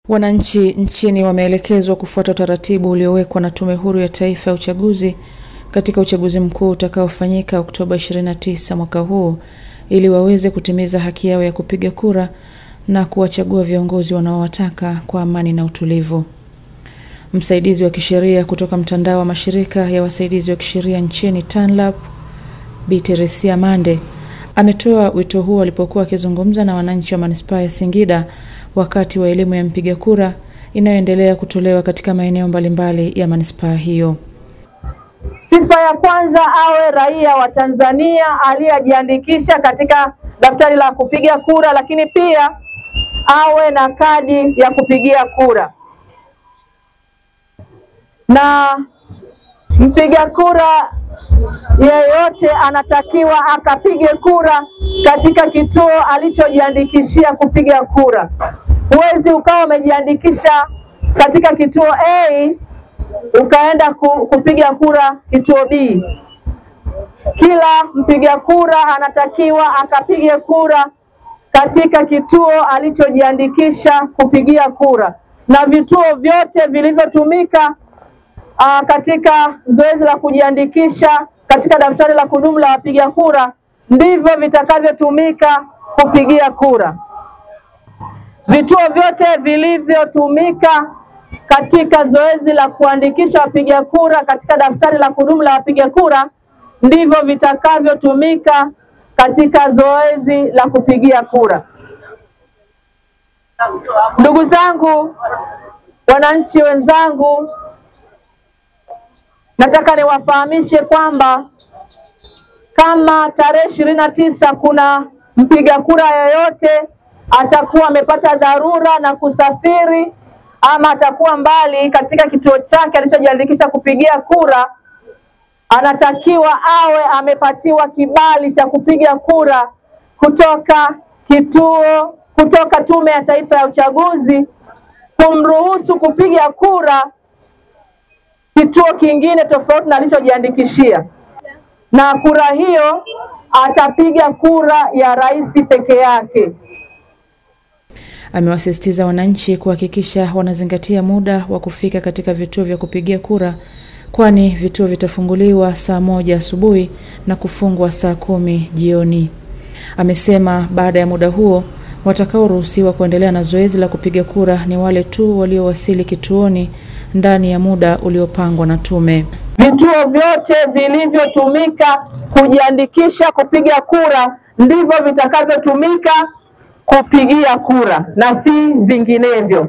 Wananchi nchini wameelekezwa kufuata utaratibu uliowekwa na Tume Huru ya Taifa ya Uchaguzi katika uchaguzi mkuu utakaofanyika Oktoba 29 mwaka huu ili waweze kutimiza haki yao ya kupiga kura na kuwachagua viongozi wanaowataka kwa amani na utulivu. Msaidizi wa kisheria kutoka mtandao wa mashirika ya wasaidizi wa kisheria nchini TANLAP, Bi Teresia Mande, ametoa wito huo alipokuwa akizungumza na wananchi wa manispaa ya Singida wakati wa elimu ya mpiga kura inayoendelea kutolewa katika maeneo mbalimbali ya manispaa hiyo. Sifa ya kwanza, awe raia wa Tanzania aliyejiandikisha katika daftari la kupiga kura, lakini pia awe na kadi ya kupigia kura. Na mpiga kura yeyote anatakiwa akapige kura katika kituo alichojiandikishia kupiga kura. Huwezi ukawa umejiandikisha katika kituo A ukaenda kupiga kura kituo B. Kila mpiga kura anatakiwa akapige kura katika kituo alichojiandikisha kupigia kura, na vituo vyote vilivyotumika katika zoezi la kujiandikisha katika daftari la kudumu la wapiga kura ndivyo vitakavyotumika kupigia kura. Vituo vyote vilivyotumika katika zoezi la kuandikisha wapiga kura katika daftari la kudumu la wapiga kura ndivyo vitakavyotumika katika zoezi la kupigia kura. Ndugu zangu, wananchi wenzangu, nataka niwafahamishe kwamba kama tarehe 29 kuna mpiga kura yeyote atakuwa amepata dharura na kusafiri ama atakuwa mbali katika kituo chake alichojiandikisha kupigia kura, anatakiwa awe amepatiwa kibali cha kupiga kura kutoka Tume ya Taifa ya Uchaguzi kumruhusu kupiga kura kituo kingine tofauti na alichojiandikishia. Na kura hiyo atapiga kura ya rais peke yake. Amewasisitiza wananchi kuhakikisha wanazingatia muda wa kufika katika vituo vya kupigia kura, kwani vituo vitafunguliwa saa 1 asubuhi na kufungwa saa 10 jioni. Amesema baada ya muda huo watakaoruhusiwa kuendelea na zoezi la kupiga kura ni wale tu waliowasili kituoni ndani ya muda uliopangwa na tume. Vituo vyote vilivyotumika kujiandikisha kupiga kura ndivyo vitakavyotumika kupigia kura na si vinginevyo.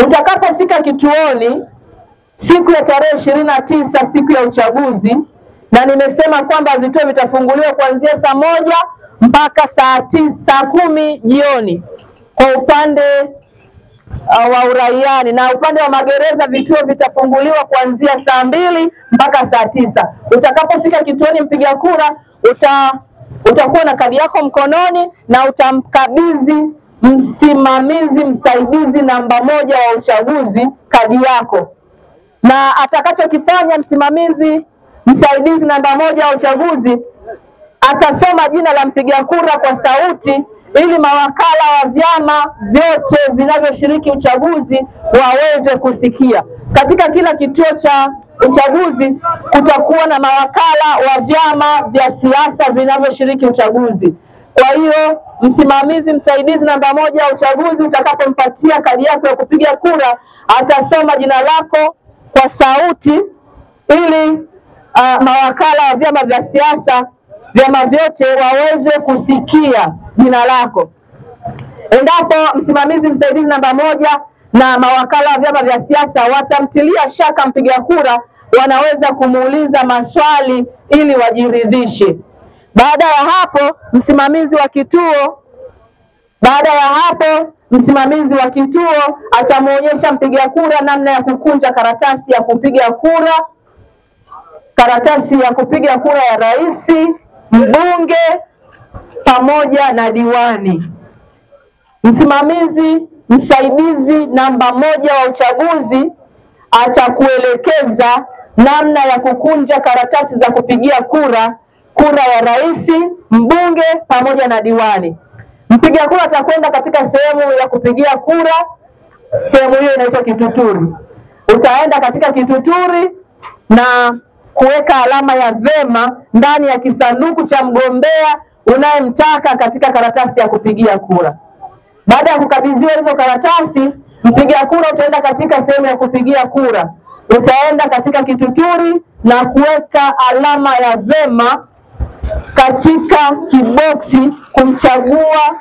Utakapofika kituoni siku ya tarehe 29 siku ya uchaguzi, na nimesema kwamba vituo vitafunguliwa kuanzia saa 1 mpaka saa 10 jioni kwa upande wa uraiani, na upande wa magereza vituo vitafunguliwa kuanzia saa 2 mpaka saa 9. Utakapofika kituoni mpiga kura utakuwa na kadi yako mkononi na utamkabidhi msimamizi msaidizi namba 1 wa uchaguzi kadi yako, na atakachokifanya msimamizi msaidizi namba 1 wa uchaguzi atasoma jina la mpiga kura kwa sauti ili mawakala wa vyama vyote vinavyoshiriki uchaguzi waweze kusikia. Katika kila kituo cha uchaguzi kutakuwa na mawakala wa vyama vya siasa vinavyoshiriki uchaguzi. Kwa hiyo msimamizi msaidizi namba 1 wa uchaguzi utakapompatia kadi yako ya kupiga kura atasoma jina lako kwa sauti ili mawakala wa vyama vya siasa vyama vyote waweze kusikia jina lako. Endapo msimamizi msaidizi namba 1 na mawakala wa vyama vya siasa watamtilia shaka mpiga kura, wanaweza kumuuliza maswali ili wajiridhishe. Baada ya hapo msimamizi wa kituo atamuonyesha mpiga kura namna ya kukunja karatasi ya kupiga kura, karatasi ya kupiga kura ya rais, mbunge pamoja na diwani. Msimamizi msaidizi namba 1 wa uchaguzi atakuelekeza namna ya kukunja karatasi za kupigia kura ya rais, mbunge pamoja na diwani. Mpiga kura atakwenda katika sehemu ya kupigia kura, sehemu hiyo inaitwa kituturi. Utaenda katika kituturi na kuweka alama ya vema ndani ya kisanduku cha mgombea unayemtaka katika karatasi ya kupigia kura. Baada ya kukabidhiwa hizo karatasi, mpiga kura utaenda katika sehemu ya kupigia kura. Utaenda katika kituturi na kuweka alama ya vema katika kiboksi kumchagua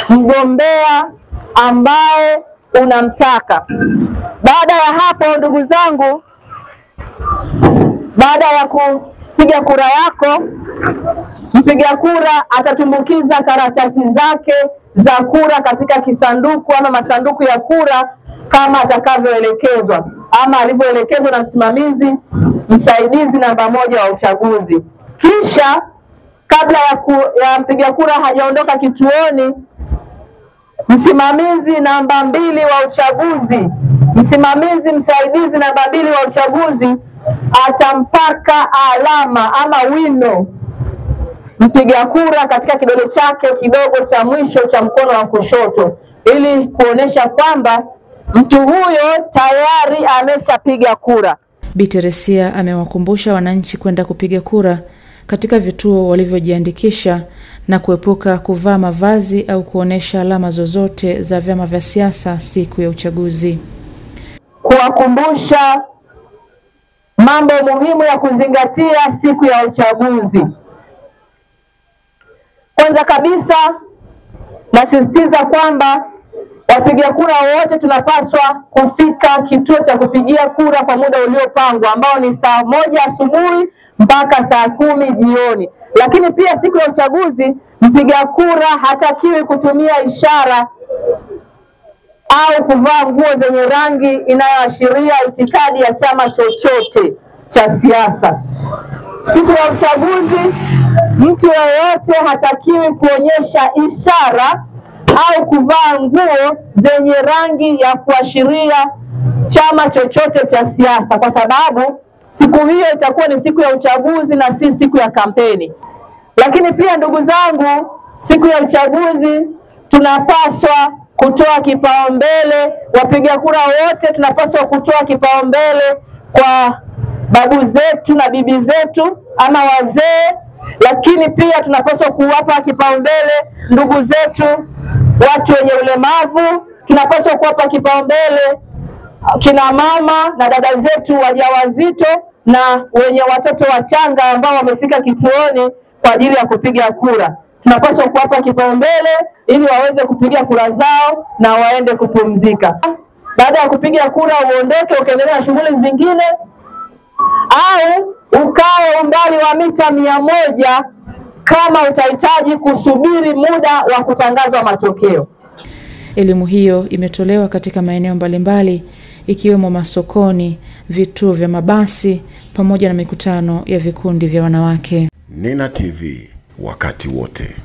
mgombea ambaye unamtaka. Baada ya hapo, ndugu zangu, baada ya kupiga kura yako, mpiga kura atatumbukiza karatasi zake za kura katika kisanduku ama masanduku ya kura kama atakavyoelekezwa ama alivyoelekezwa na msimamizi msaidizi namba 1 wa uchaguzi. Kisha kabla ya mpiga kura hajaondoka kituoni, msimamizi namba 2 wa uchaguzi, msimamizi msaidizi namba 2 wa uchaguzi atampaka alama ama wino mpiga kura katika kidole chake kidogo cha mwisho cha mkono wa kushoto, ili kuonesha kwamba mtu huyo tayari ameshapiga kura. Bi Teresia amewakumbusha wananchi kwenda kupiga kura katika vituo walivyojiandikisha na kuepuka kuvaa mavazi au kuonesha alama zozote za vyama vya siasa siku ya uchaguzi. Kuwakumbusha mambo muhimu ya kuzingatia siku ya uchaguzi. Kwanza kabisa, nasisitiza kwamba wapiga kura wote tunapaswa kufika kituo cha kupigia kura kwa muda uliopangwa, ambao ni saa 1 asubuhi mpaka saa 10 jioni. Lakini pia siku ya uchaguzi, mpiga kura hatakiwi kutumia ishara au kuvaa nguo zenye rangi inayoashiria itikadi ya chama chochote cha siasa. Siku ya uchaguzi, mtu yeyote hatakiwi kuonyesha ishara au kuvaa nguo zenye rangi ya kuashiria chama chochote cha siasa, kwa sababu siku hiyo itakuwa ni siku ya uchaguzi na si siku ya kampeni. Lakini pia ndugu zangu, siku ya uchaguzi tunapaswa kutoa kipaumbele, wapiga kura wote tunapaswa kutoa kipaumbele kwa babu zetu na bibi zetu ama wazee, lakini pia tunapaswa kuwapa kipaumbele ndugu zetu watu wenye ulemavu, tunapaswa kuwapa kipaumbele kina mama na dada zetu wajawazito na wenye watoto wachanga ambao wamefika kituoni kwa ajili ya kupiga kura. Tunapaswa kuwapa kipaumbele ili waweze kupiga kura zao na waende kupumzika. Baada ya kupiga kura uondoke ukaendelea na shughuli zingine, au ukae umbali wa mita 100 kama utahitaji kusubiri muda wa kutangazwa matokeo. Elimu hiyo imetolewa katika maeneo mbalimbali ikiwemo masokoni, vituo vya mabasi pamoja na mikutano ya vikundi vya wanawake. Nina TV wakati wote.